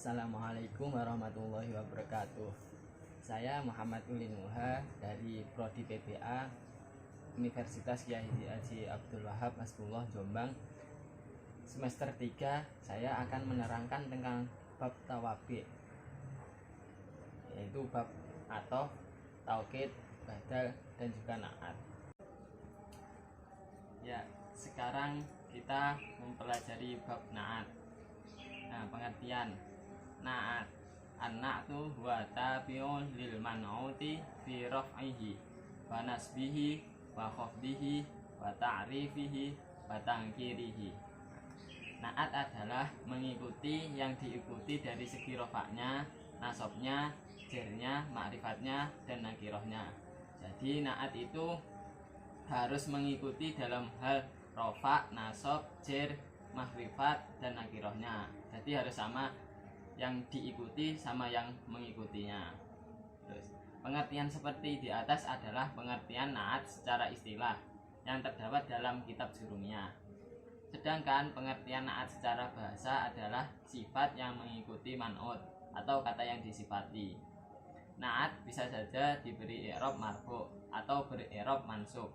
Assalamualaikum warahmatullahi wabarakatuh. Saya Muhammad Ulin Nuha dari Prodi PPA Universitas Kyai Haji Abdul Wahab Hasbullah Jombang. Semester 3 saya akan menerangkan tentang bab tawabi, yaitu bab atof, taukid, badal, dan juga naat. Ya, sekarang kita mempelajari bab naat. Nah, pengertian naat. An-na'tu huwa tabi'un lil man'uti fi raf'ihi wa nasbihi wa khafdihi wa ta'rifihi wa tangkirihi. Naat adalah mengikuti yang diikuti dari segi rofaknya, nasabnya, jernya, ma'rifatnya, dan nakirohnya. Jadi naat itu harus mengikuti dalam hal rofak, nasab, jer, makrifat, dan nakirohnya. Jadi harus sama, yang diikuti sama yang mengikutinya. Terus, pengertian seperti di atas adalah pengertian naat secara istilah yang terdapat dalam kitab Jurumiyah. Sedangkan pengertian naat secara bahasa adalah sifat yang mengikuti man'ut atau kata yang disifati. Naat bisa saja diberi i'rab marfu atau beri-i'rab mansub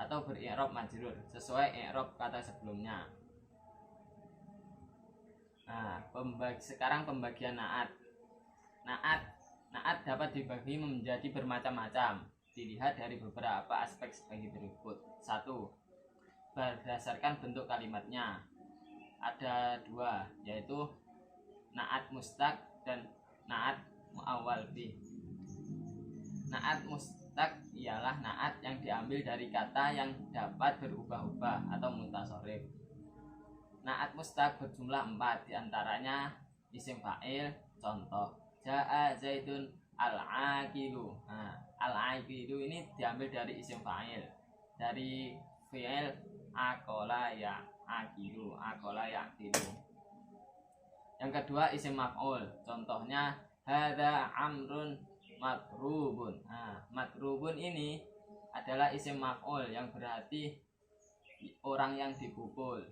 atau beri-i'rab majrur sesuai i'rab kata sebelumnya. Nah, sekarang pembagian naat. Naat dapat dibagi menjadi bermacam-macam. Dilihat dari beberapa aspek sebagai berikut. 1. Berdasarkan bentuk kalimatnya. Ada 2, yaitu naat mustaq dan naat muawwal bih. Naat mustaq ialah naat yang diambil dari kata yang dapat berubah-ubah atau mutasharrif. Naat mustaq berjumlah 4, diantaranya isim fa'il. Contoh, ja'a zaidun al-aqilu. Nah, al-aqilu ini diambil dari isim fa'il, dari fi'il aqala ya aqilu, aqala ya aqilu. Yang kedua isim maf'ul. Contohnya hadza amrun matrubun. Nah, matrubun ini adalah isim maf'ul yang berarti orang yang dipukul.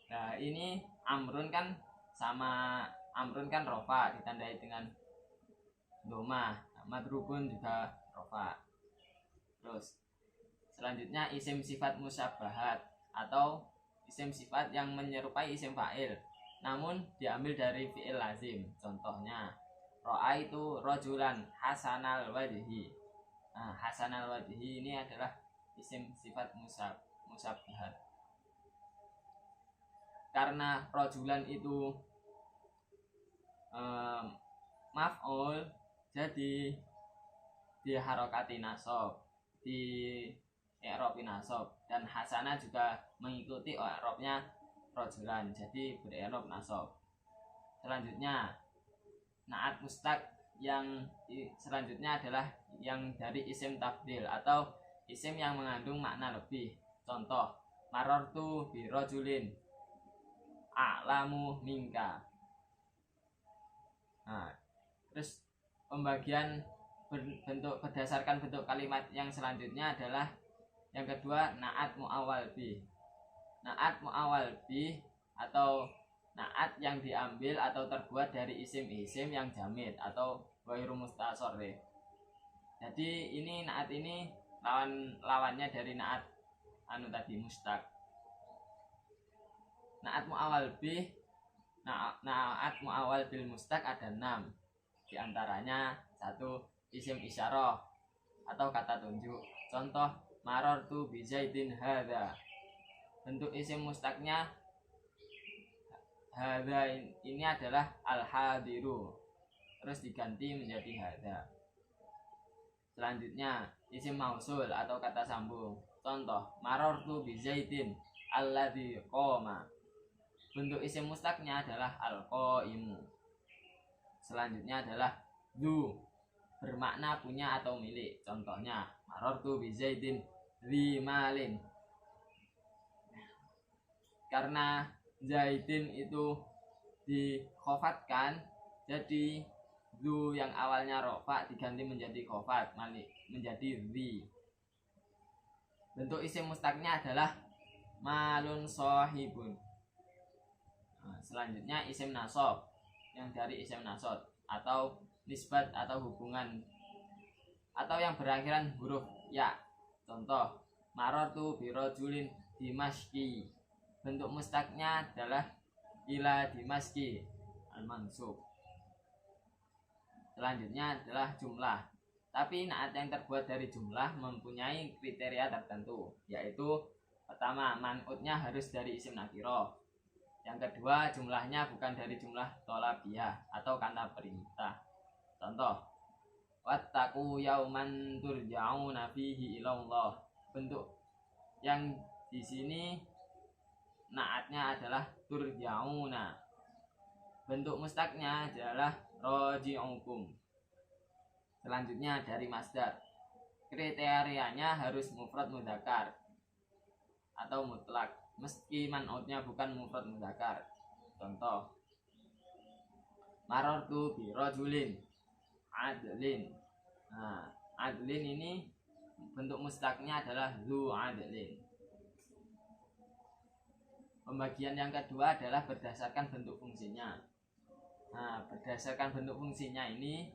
Nah, ini amrun kan sama amrun kan rofa ditandai dengan doma. Madrubun juga rofa. Terus selanjutnya isim sifat musabbahat atau isim sifat yang menyerupai isim fa'il namun diambil dari fi'il lazim. Contohnya ra'aitu rajulan hasanal wajhi. Nah, hasanal wajhi ini adalah isim sifat musabbahat. Karena rojulan itu maf'ul, jadi diharokati nasab, di i'rabi nasab, dan hasanah juga mengikuti i'rabnya rojulan, jadi ber-i'rab nasab. Selanjutnya naat mustaq yang selanjutnya adalah yang dari isim tabdil atau isim yang mengandung makna lebih. Contoh, marartu bi rajulin a'lamu minka. Nah, terus pembagian berdasarkan bentuk kalimat yang selanjutnya adalah yang kedua naat muawwal bih. Naat muawwal bih atau naat yang diambil atau terbuat dari isim-isim yang jamid atau ghairu mustasharrif. Jadi ini naat ini lawannya dari naat tadi mustaq. Naat muawwal bih, naat muawwal bil mustaq ada 6. Di antaranya 1, isim isyarah atau kata tunjuk. Contoh, marartu bi zaidin hadza. Bentuk isim mustaqnya hadza ini adalah al-hadiru, terus diganti menjadi hadza. Selanjutnya isim mausul atau kata sambung. Contoh, marartu bi zaidin alladzi qoma. Bentuk isim mustaqnya adalah al-qaimu. Selanjutnya adalah zu, bermakna punya atau milik. Contohnya marartu bi zaidin dzi malin. Karena zaidin itu dikhofatkan, jadi zu yang awalnya rofa diganti menjadi khofat, menjadi dzi. Bentuk isim mustaqnya adalah malun sohibun. Nah, selanjutnya isim nasab yang dari isim nasab atau nisbat atau hubungan atau yang berakhiran huruf ya. Contoh, marartu birojulin dimashki. Bentuk mustaqnya adalah ila dimashki al-mansub. Selanjutnya adalah jumlah. Tapi naat yang terbuat dari jumlah mempunyai kriteria tertentu, yaitu pertama, man'utnya harus dari isim nakiro. Yang kedua, jumlahnya bukan dari jumlah tolabiyah atau kata perintah. Contoh, wattaqu yauman turja'una fihi ilallah. Bentuk yang di sini naatnya adalah turja'una. Bentuk mustaqnya adalah roji'ukum. Selanjutnya dari masdar. Kriterianya harus mufrad mudzakkar atau mutlak, meski man'utnya bukan mufrad mudzakkar. Contoh, marartu bi rajulin adlin. Nah, adlin ini bentuk mustaqnya adalah zu adlin. Pembagian yang kedua adalah berdasarkan bentuk fungsinya. Nah, berdasarkan bentuk fungsinya ini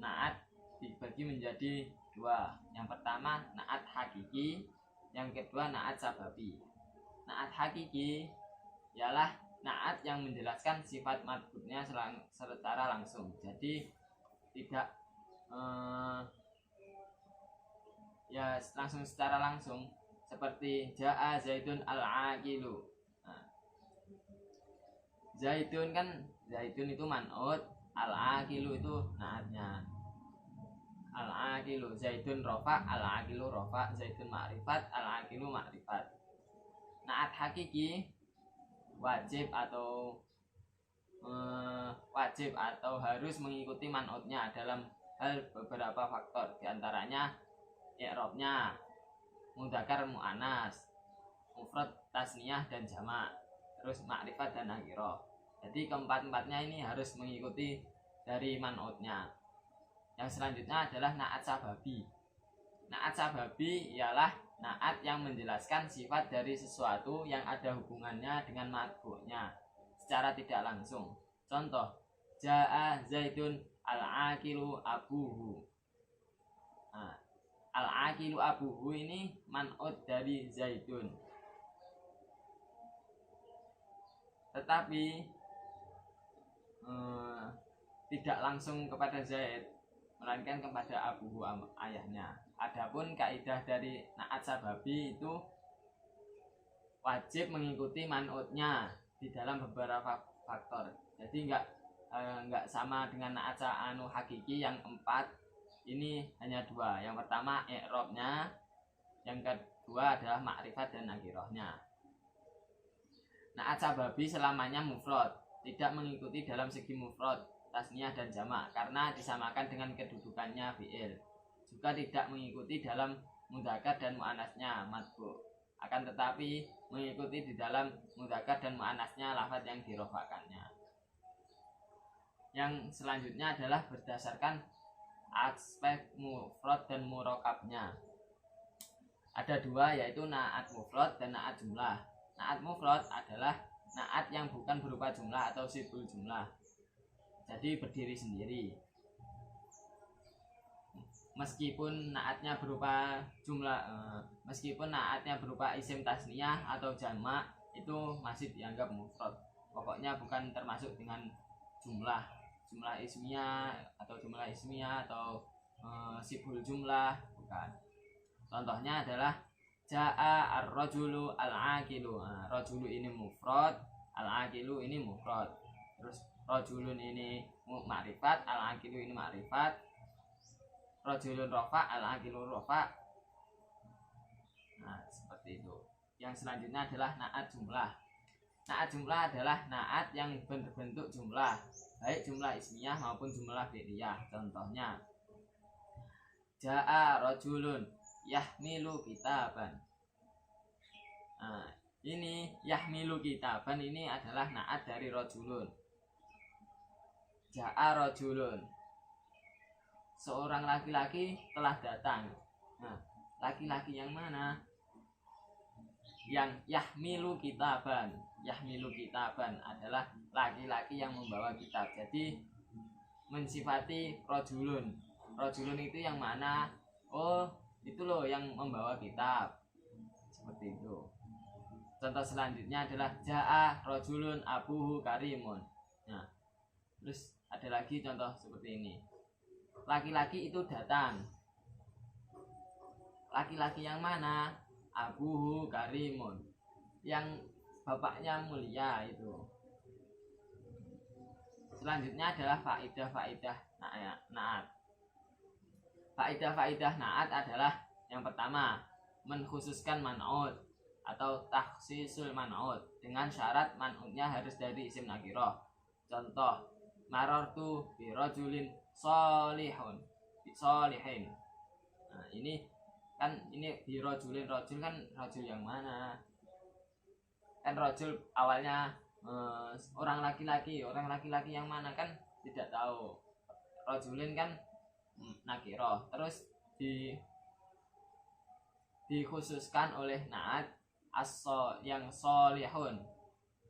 naat dibagi menjadi dua. Yang pertama naat hakiki, yang kedua naat sababi. Naat hakiki ialah naat yang menjelaskan sifat matbutnya secara langsung. Jadi tidak ya langsung secara langsung, seperti jaa zaidun al-aqilu. Nah, zaidun kan, zaidun itu man'ut, al-aqilu itu naatnya. Al-aqilu zaidun rofa, al-aqilu rofa, zaidun ma'rifat, al-aqilu ma'rifat. Naat hakiki wajib atau harus mengikuti man'utnya dalam hal beberapa faktor, diantaranya i'rabnya, mudzakkar muannas, mufrad tasniyah dan jamak, terus makrifat dan nakirah. Jadi keempat-empatnya ini harus mengikuti dari man'utnya. Yang selanjutnya adalah naat sababi. Naat sababi ialah naat yang menjelaskan sifat dari sesuatu yang ada hubungannya dengan matbu'nya secara tidak langsung. Contoh, jaa zaidun al-aqilu abuhu. Nah, al-aqilu abuhu ini man'ut dari zaidun, tetapi tidak langsung kepada Zaid, melainkan kepada abuhu ayahnya. Adapun kaidah dari naat sababi itu wajib mengikuti man'utnya di dalam beberapa faktor. Jadi enggak sama dengan naat hakiki yang 4. Ini hanya 2. Yang pertama i'rabnya, yang kedua adalah makrifat dan nakirahnya. Naat sababi selamanya mufrad, tidak mengikuti dalam segi mufrad, tasniyah dan jamak karena disamakan dengan kedudukannya fi'il. Juga tidak mengikuti dalam mudzakkar dan muannasnya matbu', akan tetapi mengikuti di dalam mudzakkar dan muannasnya lafaz yang dirofakannya. Yang selanjutnya adalah berdasarkan aspek mufrad dan murokabnya. Ada 2, yaitu naat mufrad dan naat jumlah. Naat mufrad adalah naat yang bukan berupa jumlah atau sibul jumlah, jadi berdiri sendiri. Meskipun naatnya berupa jumlah, meskipun naatnya berupa isim tasniyah atau jamak, itu masih dianggap mufrad. Pokoknya bukan termasuk dengan jumlah ismiyah atau jumlah ismiyah atau sibul jumlah, bukan. Contohnya adalah jaa ar-rajulu al-aqilu. Nah, rajulu ini mufrad, al-aqilu ini mufrad. Terus rajulun ini makrifat, al-aqilu ini makrifat. Rajulun rofa, al-aqilu rofa. Nah, seperti itu. Yang selanjutnya adalah naat jumlah. Naat jumlah adalah naat yang berbentuk jumlah, baik jumlah ismiyah maupun jumlah fi'liyah. Contohnya, jaa rajulun yahmilu kitaban. Nah, ini yahmilu kitaban ini adalah naat dari rajulun. Jaa rajulun, seorang laki-laki telah datang. Nah, laki-laki yang mana? yang yahmilu kitaban. Yahmilu kitaban adalah laki-laki yang membawa kitab. Jadi mensifati rojulun. Rojulun itu yang mana? Oh, itu loh yang membawa kitab. Seperti itu. Contoh selanjutnya adalah jaa rojulun abuhu karimun. Nah, terus ada lagi contoh seperti ini. Laki-laki itu datang. Laki-laki yang mana? Abuhu karimun, yang bapaknya mulia itu. Selanjutnya adalah faidah-faidah naat. Faidah-faidah naat adalah yang pertama, mengkhususkan man'ud atau takhsisul man'ud dengan syarat man'udnya harus dari isim nakirah. Contoh, marartu bi rajulin sholihun, sholihin. Nah, ini bi rajulin, rajul kan rajul yang mana? Kan rajul awalnya orang laki-laki yang mana kan tidak tahu. Rajulin kan nakirah, terus dikhususkan oleh naat yang solihun,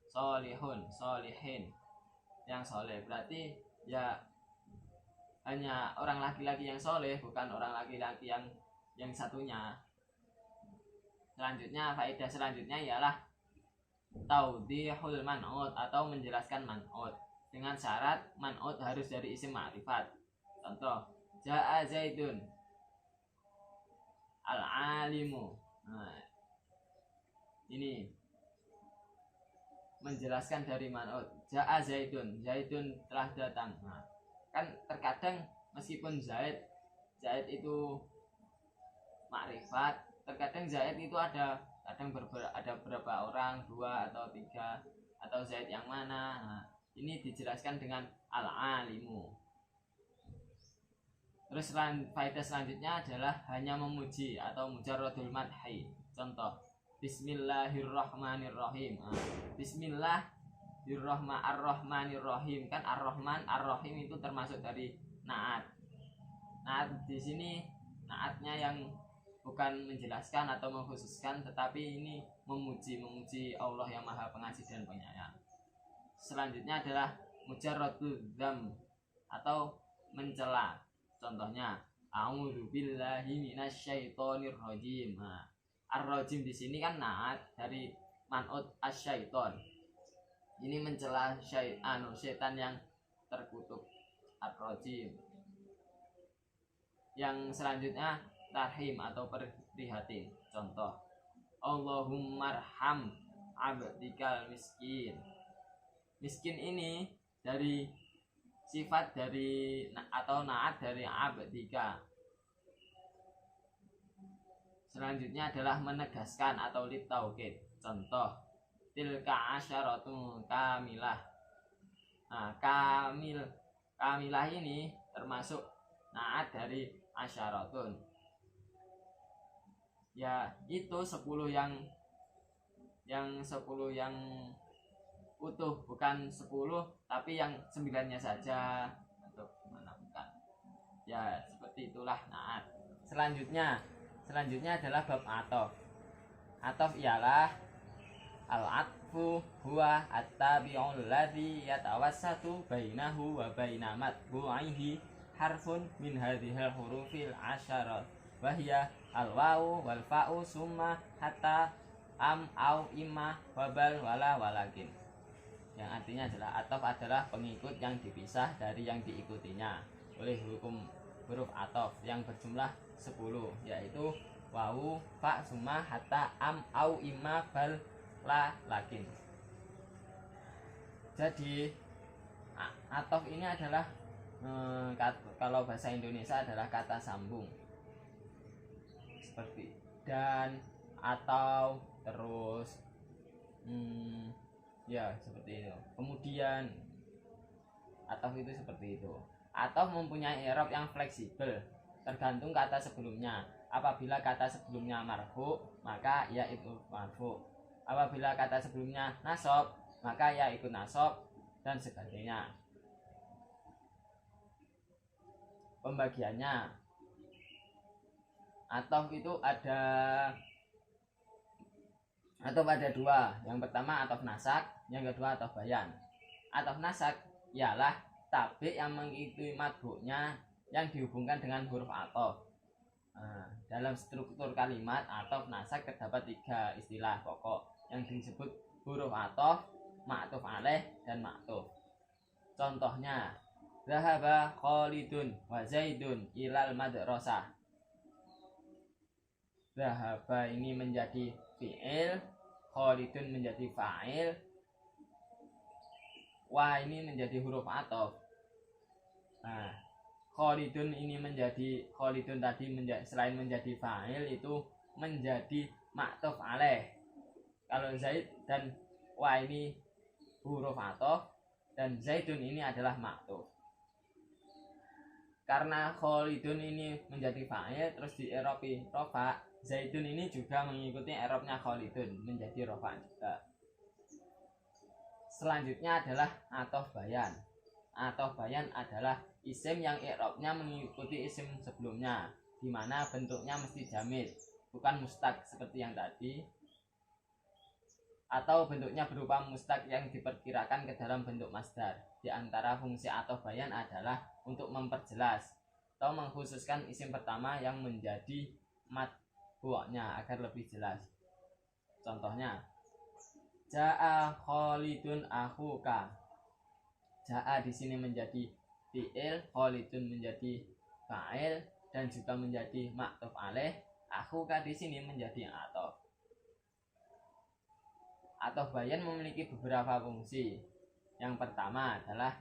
solihin, yang soleh. Berarti ya hanya orang laki-laki yang soleh, bukan orang laki-laki yang satunya. Selanjutnya, faedah selanjutnya ialah taudihul man'ud atau menjelaskan man'ud dengan syarat man'ud harus dari isim ma'rifat. Contoh, jaa zaidun al-alimu. Nah, ini menjelaskan dari man'ud. Jaa zaidun, zaidun telah datang. Nah, kan terkadang meskipun zaid itu makrifat, terkadang zaid itu ada berapa orang, 2 atau 3, atau zaid yang mana. Nah, ini dijelaskan dengan al-alimu. Terus faedah selanjutnya adalah hanya memuji atau mujarradul madhi. Contoh, bismillahirrahmanirrahim. Nah, bismillahirrahmanirrahim, kan ar-rahman ar-rahim itu termasuk dari naat. Naat di sini naatnya yang bukan menjelaskan atau mengkhususkan, tetapi ini memuji Allah yang Maha Pengasih dan Penyayang. Selanjutnya adalah mujarradul dzam atau mencela. Contohnya, a'udzu billahi minasyaitonir rajim. Nah, ar-rajim di sini kan naat dari man'ud asyaiton. Ini mencela setan yang terkutuk, ar-rajim. Yang selanjutnya tarhim atau prihatin. Contoh, Allahummarham abdikal miskin. Miskin ini dari sifat dari atau naat dari abdika. Selanjutnya adalah menegaskan atau litauqid. Contoh, tilka asyaratun kamilah. Nah, kamilah ini termasuk naat dari asyaratun. Ya, itu 10 yang 10 yang utuh, bukan 10 tapi yang 9-nya saja, untuk mana bukan. Ya, seperti itulah naat. Selanjutnya adalah bab atof. Atof ialah al-atfu huwa at-tabi'ul ladzi yatawassatu bainahu wa baina matbu'ihi harfun min hadhil hurufil asyarat wa hiya al-wawu wal fa'u summa hatta am au imma wabal wala walakin. Yang artinya adalah atof adalah pengikut yang dipisah dari yang diikutinya oleh hukum huruf atof yang berjumlah 10, yaitu wawu, fa, summa, hatta, am, au, imma, bal, la, lakin. Jadi atof ini adalah kalau bahasa Indonesia adalah kata sambung, seperti dan, atau, terus, ya seperti itu. Kemudian atof itu seperti itu. Atof mempunyai i'rab yang fleksibel tergantung kata sebelumnya. Apabila kata sebelumnya marfu, maka ia ikut marfu. Apabila kata sebelumnya nasab, maka ia ikut nasab, dan sebagainya. Pembagiannya, atof itu ada atau ada dua. Yang pertama atof nasak, yang kedua atof bayan. Atof nasak ialah tabik yang mengikuti matbu'nya yang dihubungkan dengan huruf atof. Dalam struktur kalimat atof nasak terdapat tiga istilah pokok yang disebut huruf atof, ma'tuf alaih, dan ma'tuf. Contohnya, zahaba Khalidun wa Zaidun ilal madrasah. Zahaba ini menjadi fi'il, Khalidun menjadi fa'il, wa ini menjadi huruf atof. Khalidun ini menjadi, Khalidun tadi selain menjadi fa'il itu menjadi ma'tuf alaih. Kalau Zaid dan wa ini huruf atof dan Zaidun ini adalah ma'tuf. Karena Khalidun ini menjadi fa'il terus di i'rabi rofa, Zaidun ini juga mengikuti i'rabnya Khalidun menjadi rofa juga. Selanjutnya adalah atof bayan. Atof bayan adalah isim yang i'rabnya mengikuti isim sebelumnya, di mana bentuknya mesti jamid, bukan mustaq seperti yang tadi, atau bentuknya berupa mustaq yang diperkirakan ke dalam bentuk masdar. Di antara fungsi atof bayan adalah untuk memperjelas atau mengkhususkan isim pertama yang menjadi matbu'nya agar lebih jelas. Contohnya, Ja'a Khalidun akhuka. Ja'a di sini menjadi fi'il, Khalidun menjadi fa'il dan juga menjadi ma'tuf alaih. Akhuka di sini menjadi atof. Atof bayan memiliki beberapa fungsi. Yang pertama adalah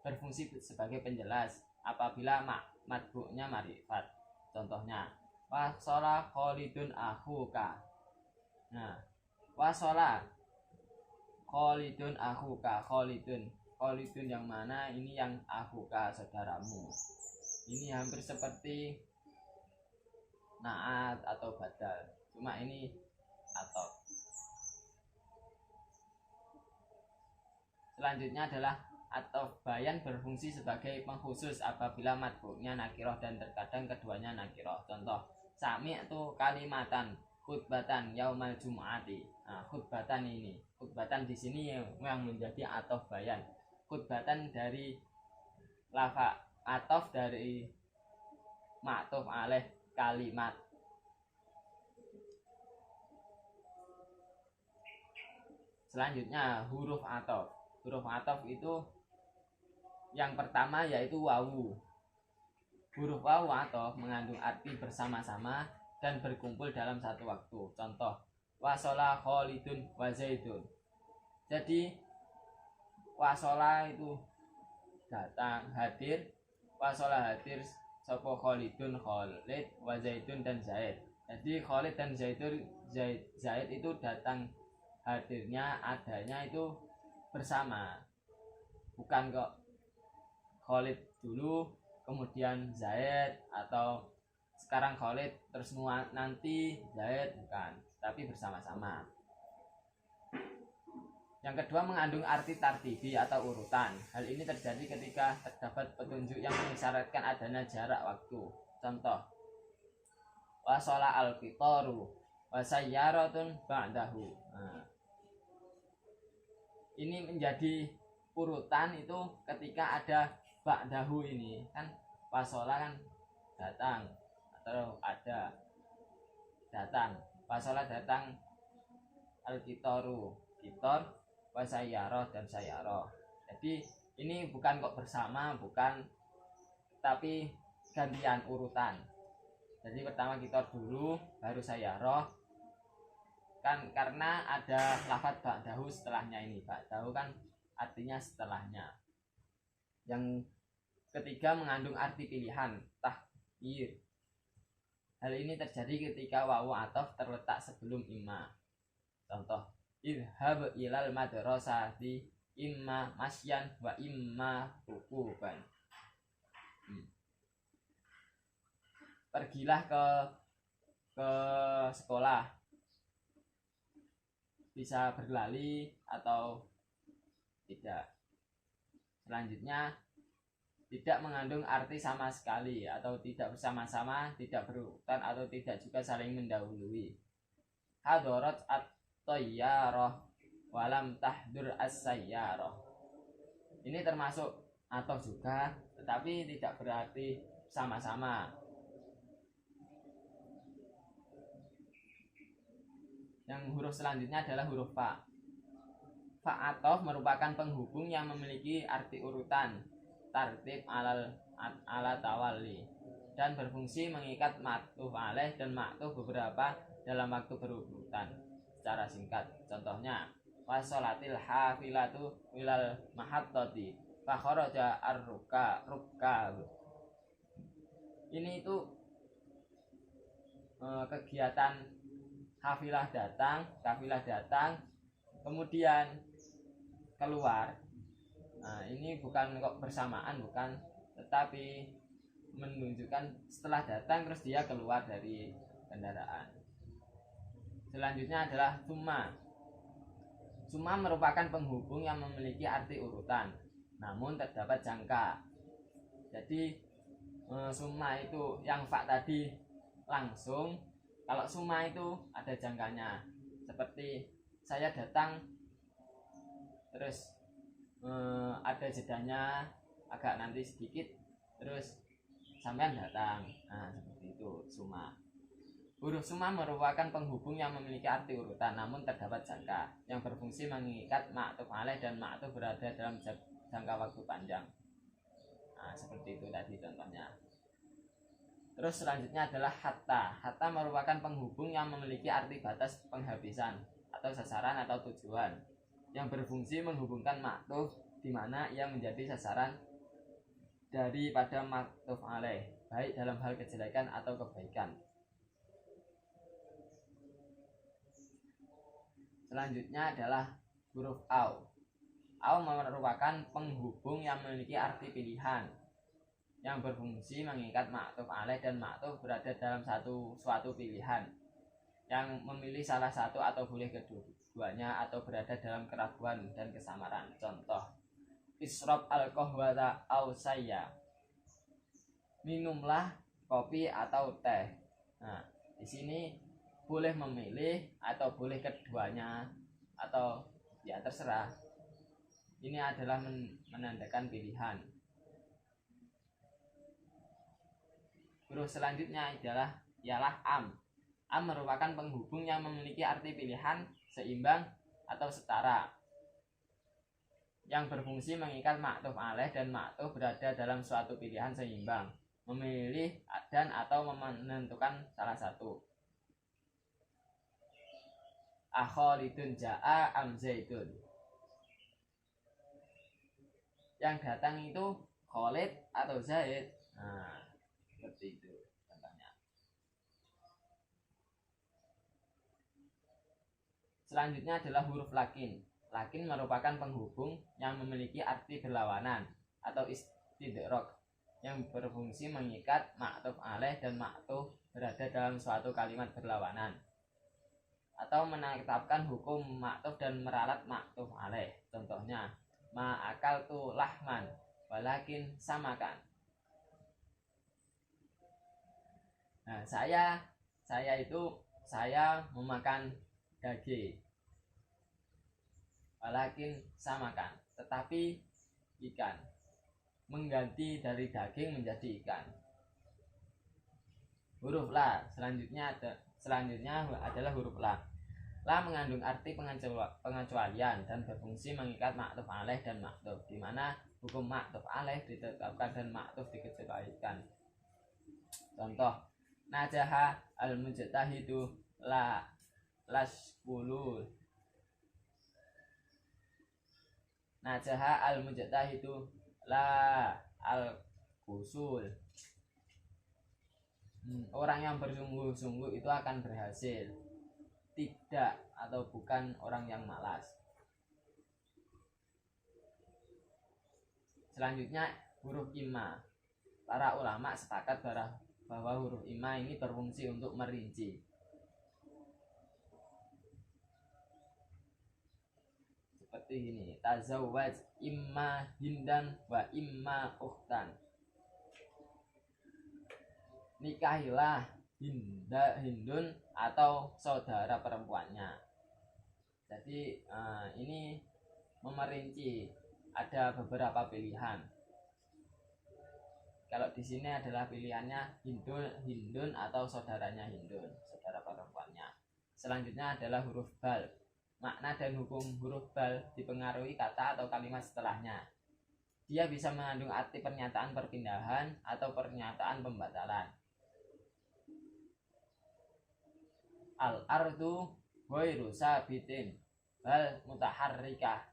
berfungsi sebagai penjelas apabila matbu'nya ma'rifat. Contohnya, wasola Khalidun akhuka. Nah, wasola Khalidun akhuka. Khalidun yang mana? Ini yang akhuka, saudaramu. Ini hampir seperti naat atau badal, cuma ini atof. Selanjutnya adalah atof bayan berfungsi sebagai pengkhusus apabila matbu'nya nakiroh dan terkadang keduanya nakiroh. Contoh, sami'tu kalimatan khutbatan yaumal jum'ati. Khutbatan ini, khutbatan di sini yang menjadi atof bayan. Khutbatan dari lafaz atof dari ma'tuf alaih kalimat. Selanjutnya huruf atof. Huruf atof itu yang pertama yaitu wawu. Huruf wawu atof mengandung arti bersama-sama dan berkumpul dalam satu waktu. Contoh, wasola Khalidun wa Zaidun. Jadi wasola itu datang, hadir. Wasola hadir sopo Khalidun, Khalid, wa Zaidun dan Zaid. Jadi Khalid dan Zaid itu datang, hadirnya, adanya itu bersama, bukan kok Khalid dulu kemudian Zaid, atau sekarang Khalid terus nanti Zaid, bukan, tapi bersama-sama. Yang kedua mengandung arti tartibi atau urutan. Hal ini terjadi ketika terdapat petunjuk yang mengisyaratkan adanya jarak waktu. Contoh, wasola al-qitaru wasayyaratun ba'dahu. Ini menjadi urutan itu ketika ada ba'dahu ini, kan wasola kan datang atau ada datang, wasola datang, al-qitaru kitor, wasayyarah dan sayyarah. Jadi ini bukan kok bersama, bukan, tapi gantian urutan. Jadi pertama kitor dulu baru sayyarah, kan karena ada lafadz ba'dahu setelahnya. Ini ba'dahu kan artinya setelahnya. Yang ketiga mengandung arti pilihan, takhir. Hal ini terjadi ketika wawu atof terletak sebelum imma. Contoh, idhab ilal madrasati imma masyan wa imma rukuban. Pergilah ke sekolah, bisa berlari atau tidak. Selanjutnya tidak mengandung arti sama sekali atau tidak bersama-sama, tidak berurutan atau tidak juga saling mendahului. Hadarat walam tahdur as-sayyarah. Ini termasuk atau juga, tetapi tidak berarti sama-sama. Yang huruf selanjutnya adalah huruf fa. Fa atof merupakan penghubung yang memiliki arti urutan tartib ala tawali dan berfungsi mengikat ma'tuf alaih dan ma'tuf beberapa dalam waktu berurutan secara singkat. Contohnya, wasolatil hafilatu wilal mahattati fa kharaja ar-rukab. Ini itu kegiatan kafilah datang kemudian keluar. Nah, ini bukan kok bersamaan, bukan, tetapi menunjukkan setelah datang terus dia keluar dari kendaraan. Selanjutnya adalah summa. Summa merupakan penghubung yang memiliki arti urutan, namun terdapat jangka. Jadi summa itu yang fa tadi langsung, kalau summa itu ada jangkanya. Seperti saya datang terus ada jedanya agak nanti sedikit terus sampean datang. Nah, seperti itu summa. Huruf summa merupakan penghubung yang memiliki arti urutan namun terdapat jangka yang berfungsi mengikat ma'tuf alaih dan ma'tuf berada dalam jangka waktu panjang. Nah, seperti itu tadi contohnya. Terus selanjutnya adalah hatta. Hatta merupakan penghubung yang memiliki arti batas penghabisan atau sasaran atau tujuan yang berfungsi menghubungkan ma'tuf di mana ia menjadi sasaran daripada ma'tuf alaih, baik dalam hal kejelekan atau kebaikan. Selanjutnya adalah huruf au. Au merupakan penghubung yang memiliki arti pilihan yang berfungsi mengikat ma'tuf alaih dan ma'tuf berada dalam suatu pilihan yang memilih salah satu atau boleh keduanya atau berada dalam keraguan dan kesamaran. Contoh, isrob al-qahwata au sayya. Minumlah kopi atau teh. Nah, di sini boleh memilih atau boleh keduanya atau ya terserah. Ini adalah menandakan pilihan. Huruf selanjutnya ialah am. Am merupakan penghubung yang memiliki arti pilihan, seimbang atau setara yang berfungsi mengikat ma'tuf alaih dan ma'tuf berada dalam suatu pilihan seimbang, memilih dan atau menentukan salah satu. Akholidun ja'a am zaidun. Yang datang itu Khalid atau Zaid. Nah, seperti itu contohnya. Selanjutnya adalah huruf lakin. Lakin merupakan penghubung yang memiliki arti berlawanan atau istidrok yang berfungsi mengikat ma'tuf alaih dan ma'tuf berada dalam suatu kalimat berlawanan atau menetapkan hukum ma'tuf dan meralat ma'tuf alaih. Contohnya, ma'akal tu lahman walakin samakan. Nah, saya memakan daging walakin samakan, tetapi ikan, mengganti dari daging menjadi ikan. Huruf la selanjutnya adalah huruf la. La mengandung arti pengecualian dan berfungsi mengikat ma'tuf alaih dan ma'tuf, di mana hukum ma'tuf alaih ditetapkan dan ma'tuf dikecualikan. Contoh, najaha al-mujtahidu la laskulul. Najaha al-mujtahidu la al-kusul. Orang yang bersungguh-sungguh itu akan berhasil, tidak atau bukan orang yang malas. Selanjutnya huruf imma. Para ulama sepakat bahwa huruf imma ini berfungsi untuk merinci. Seperti ini, tazawwaj imma hindan wa imma ukhtan. Nikahilah hindun atau saudara perempuannya. Jadi ini memerinci, ada beberapa pilihan. Kalau di sini adalah pilihannya Hindun atau saudaranya Hindun, saudara perempuannya. Selanjutnya adalah huruf bal. Makna dan hukum huruf bal dipengaruhi kata atau kalimat setelahnya. Dia bisa mengandung arti pernyataan perpindahan atau pernyataan pembatalan. Al-ardu ghairu sabitin bal mutaharrikah.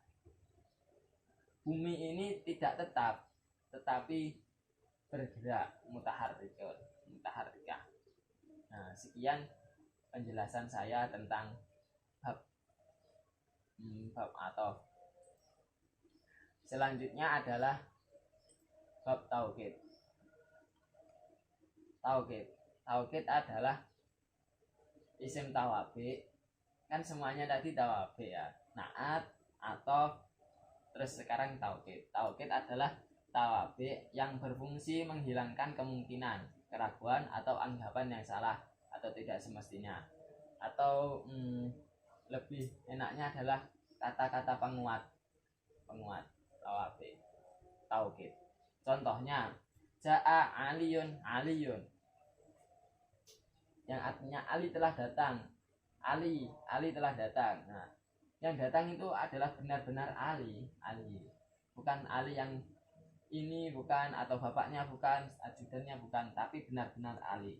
Bumi ini tidak tetap, tetapi bergerak, mutaharrikah. Nah, sekian penjelasan saya tentang bab atau. Selanjutnya adalah bab taukid. Taukid adalah isim tawabi. Kan semuanya tadi tawabi ya. Naat, atau, terus sekarang taukid. Taukid adalah tawabi yang berfungsi menghilangkan kemungkinan, keraguan atau anggapan yang salah atau tidak semestinya. Atau lebih enaknya adalah kata-kata penguat taukid. Contohnya jaa aliyun, yang artinya Ali telah datang. Ali telah datang. Nah, yang datang itu adalah benar-benar Ali. Bukan Ali yang ini, bukan, atau bapaknya bukan, ajudannya bukan, tapi benar-benar Ali.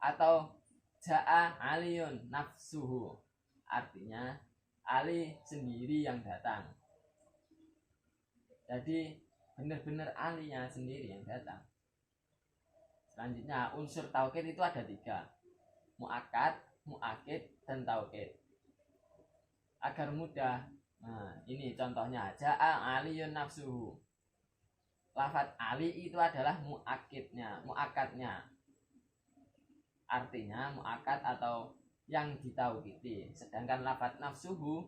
Atau jaa aliyun nafsuhu, artinya Ali sendiri yang datang. Jadi benar-benar Alinya sendiri yang datang. Selanjutnya unsur taukid itu ada 3, muakkad, muakkid, dan taukid. Agar mudah, nah ini contohnya jaa aliyun nafsuhu. Lafaz Ali itu adalah muakkadnya. Artinya muakkad atau yang ditaukidi. Sedangkan lafaz nafsuhu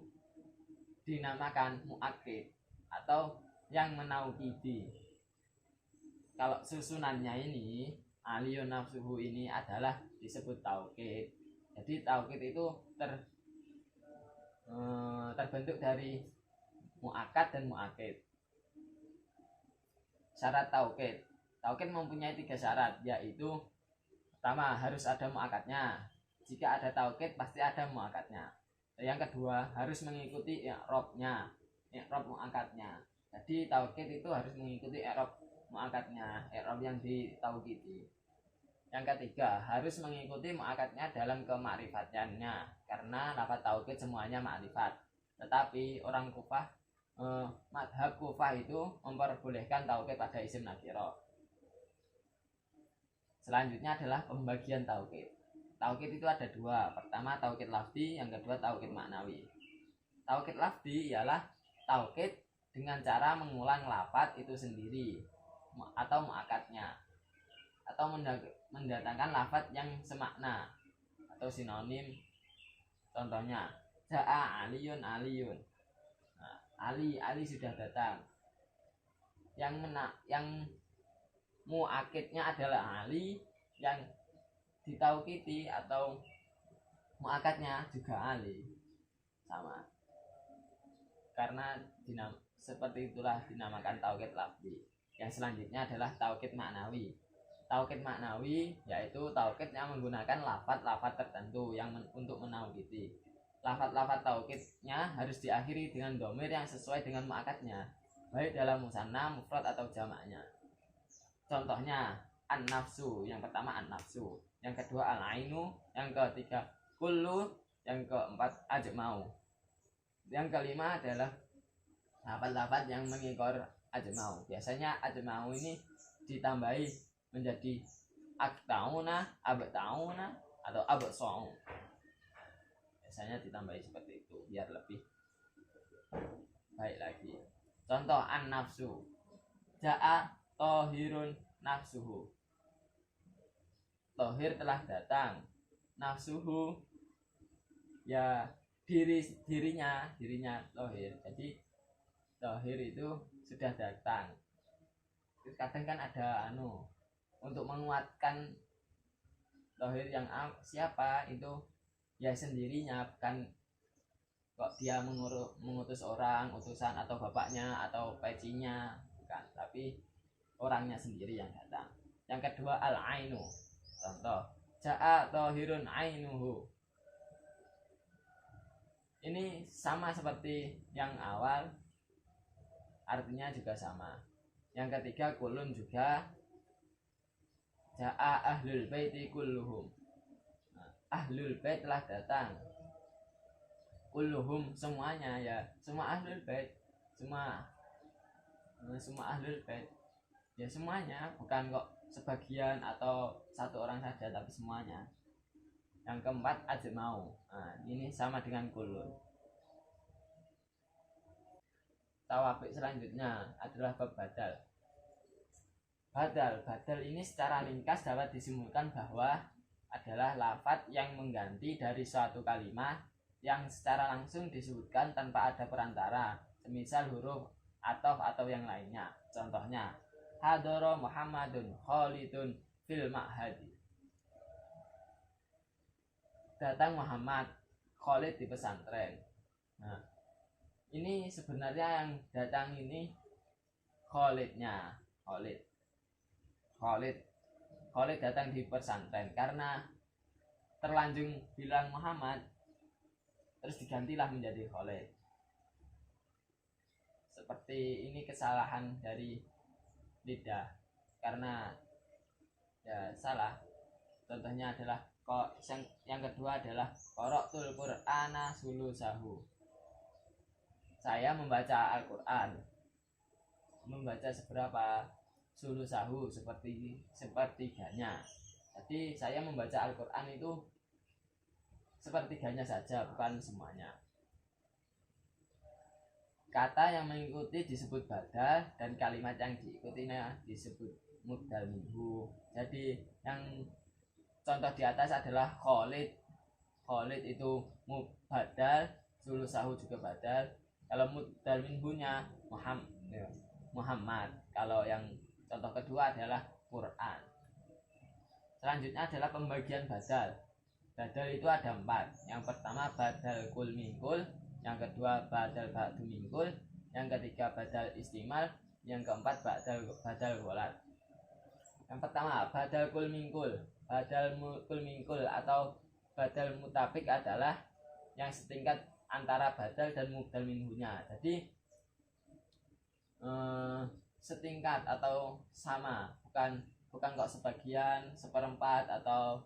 dinamakan muakkid atau yang menaukidi. Kalau susunannya ini aliyun nafsuhu ini adalah disebut taukid. Jadi taukid itu terbentuk dari muakkad dan muakkid. Syarat taukid mempunyai 3 syarat, yaitu pertama harus ada muakkadnya. Jika ada taukid pasti ada muakkadnya. Yang kedua harus mengikuti i'rab muakkadnya. Jadi taukid itu harus mengikuti i'rab muakkadnya, i'rab yang ditaukidi. Yang ketiga harus mengikuti muakkadnya dalam kema'rifatannya, karena lafaz taukid semuanya ma'rifat. Tetapi orang Kufah, madhab Kufah itu memperbolehkan taukid pada isim nakirah. Selanjutnya adalah pembagian taukid. Taukid itu ada 2. Pertama taukid lafzi, yang kedua taukid maknawi. Taukid lafzi ialah taukid dengan cara mengulang lafaz itu sendiri atau muakkadnya, atau mendatangkan lafaz yang semakna atau sinonim. Contohnya jaa aliyun. Nah, Ali sudah datang. Yang muakkidnya adalah Ali, yang ditaukidi atau muakkadnya juga Ali, sama. Karena seperti itulah dinamakan taukid lafzi. Yang selanjutnya adalah taukid maknawi. Taukid maknawi yaitu taukid yang menggunakan lafaz-lafaz tertentu yang untuk menaukidi. Lafaz-lafaz taukidnya harus diakhiri dengan dhamir yang sesuai dengan muakkadnya, baik dalam musanna, mufrad atau jamaknya. Contohnya an-nafsu, yang pertama an-nafsu, yang kedua al-ainu, yang ketiga kullu, yang keempat ajma'u. Yang kelima adalah lafaz-lafaz yang mengikor ajma'u. Biasanya ajma'u ini ditambahi menjadi aktauna, abtauna, atau absa'u. Biasanya ditambahi seperti itu biar lebih baik lagi. Contoh an-nafsu, ja'a tohirun nafsuhu. Tohir telah datang. Nafsuhu ya dirinya tohir. Jadi tohir itu sudah datang. Terus kadang kan ada untuk menguatkan tohir yang siapa itu ya sendirinya, bukan kok dia mengutus orang, utusan atau bapaknya atau pecinya, bukan, tapi orangnya sendiri yang datang. Yang kedua al-ainu, contoh ja'a tohirun ainuhu. Ini sama seperti yang awal, artinya juga sama. Yang ketiga kulun juga, ja'a ahlul baiti kulluhum. Ahlul bait telah datang, kulluhum semuanya, ya semua ahlul bait, semua ahlul bait, ya semuanya, bukan kok sebagian atau satu orang saja, tapi semuanya. Yang keempat ajmau. Nah, ini sama dengan kulun. Tawabik selanjutnya adalah bab badal. Badal ini secara ringkas dapat disimpulkan bahwa adalah lafadz yang mengganti dari suatu kalimat yang secara langsung disebutkan tanpa ada perantara, semisal huruf athof atau yang lainnya. Contohnya hadara Muhammadun Khalidun fil ma'hadi. Datang Muhammad, Khalid di pesantren. Nah, ini sebenarnya yang datang ini Khalidnya, Khalid datang di pesantren karena terlanjur bilang Muhammad, terus digantilah menjadi Khalid. Seperti ini kesalahan dari lidah, karena ya salah. Contohnya adalah yang kedua adalah qara'tul Qur'ana sulusahu. Saya membaca Al-Qur'an. Membaca seberapa? Sulusahu, sepertiganya. Jadi saya membaca Al-Qur'an itu sepertiganya saja, bukan semuanya. Kata yang mengikuti disebut badal dan kalimat yang diikutinya disebut mubdal minhu. Jadi yang contoh di atas adalah Khalid itu mubadal, sulusahu juga badal. Kalau mubdal minhunya Muhammad. Kalau yang contoh kedua adalah Quran. Selanjutnya adalah pembagian badal. Badal itu ada 4. Yang pertama badal kul mingkul, yang kedua badal ba'du mingkul, yang ketiga badal istimal, yang keempat badal gholat. Yang pertama badal kul mingkul. Badal kul mingkul atau badal mutabik adalah yang setingkat antara badal dan mubdal minhunya. Jadi setingkat atau sama, bukan kok sebagian, seperempat atau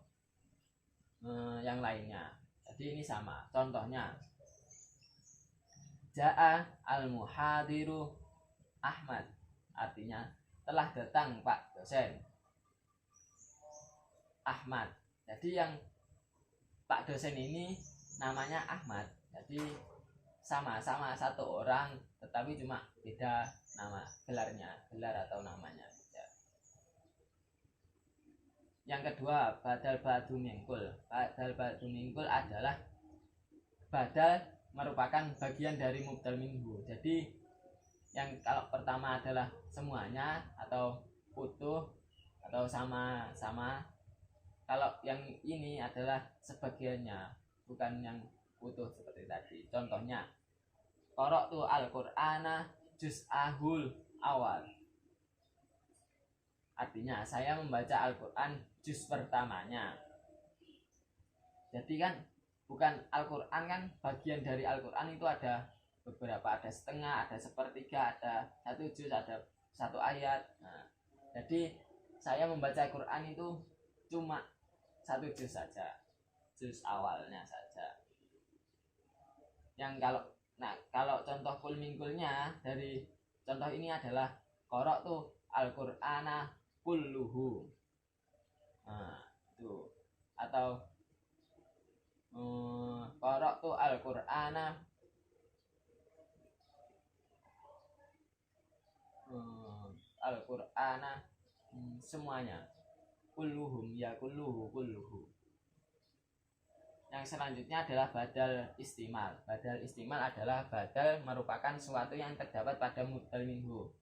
yang lainnya. Jadi ini sama. Contohnya ja'a al-muhadiru Ahmad, artinya telah datang Pak dosen Ahmad. Jadi yang Pak dosen ini namanya Ahmad. Jadi sama-sama satu orang, tetapi cuma beda nama, gelar atau namanya. Yang kedua badal ba'du mingkul. Badal ba'du mingkul adalah badal merupakan bagian dari mubdal minhu. Jadi yang kalau pertama adalah semuanya atau utuh atau sama-sama. Kalau yang ini adalah sebagiannya, bukan yang utuh seperti tadi. Contohnya qara'tu al-Qur'ana juz'ahul awal. Artinya saya membaca Al-Qur'an juz pertamanya. Jadi kan bukan Al-Qur'an, kan bagian dari Al-Qur'an itu ada beberapa, ada setengah, ada sepertiga, ada satu juz, ada satu ayat. Nah, jadi saya membaca Al-Qur'an itu cuma satu juz saja, juz awalnya saja. Yang kalau contoh kul mingkulnya dari contoh ini adalah qara'tu al-Qur'ana kulluhu. Nah, itu. Atau qara'tu al-Qur'ana semuanya. Kulluhum, ya kulluhu. Yang selanjutnya adalah badal istimal. Badal istimal adalah badal merupakan sesuatu yang terdapat pada mubdal minhu.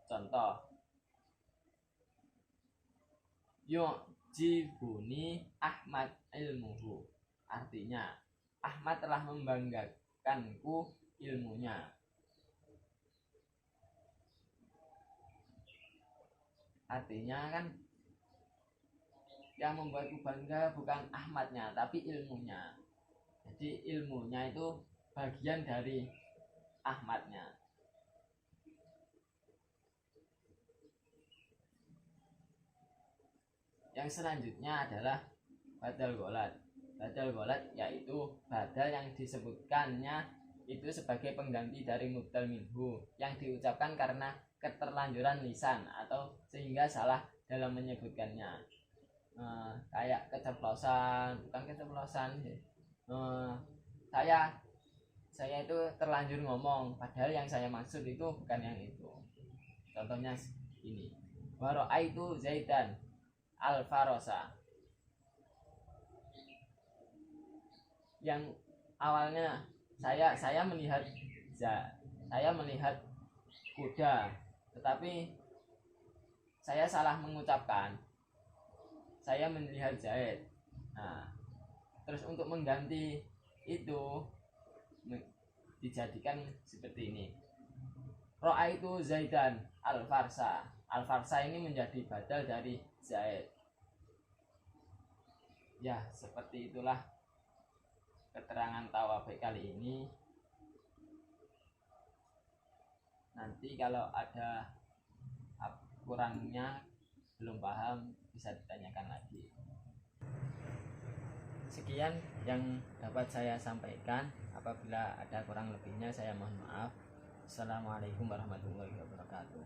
Contoh yu'jibuni Ahmad ilmuhu. Artinya Ahmad telah membanggakanku ilmunya. Artinya kan yang membuatku bangga bukan Ahmadnya tapi ilmunya. Jadi ilmunya itu bagian dari Ahmadnya. Yang selanjutnya adalah badal golat. Badal golat yaitu badal yang disebutkannya itu sebagai pengganti dari mubdal minhu yang diucapkan karena keterlanjuran lisan atau sehingga salah dalam menyebutkannya. Kayak keceplosan, bukan keceplosan. Saya itu terlanjur ngomong padahal yang saya maksud itu bukan yang itu. Contohnya ini. Waro'aitu Zaidan al-farosa. Yang awalnya saya melihat kuda, tetapi saya salah mengucapkan. Saya melihat Zaid. Nah, terus untuk mengganti itu dijadikan seperti ini. Ro'aitu Zaidan al-farsa. Al-farsa ini menjadi badal dari Zaid. Ya, seperti itulah keterangan tawabik kali ini. Nanti kalau ada kurangnya, belum paham, bisa ditanyakan lagi. Sekian yang dapat saya sampaikan. Apabila ada kurang lebihnya saya mohon maaf. Assalamualaikum warahmatullahi wabarakatuh.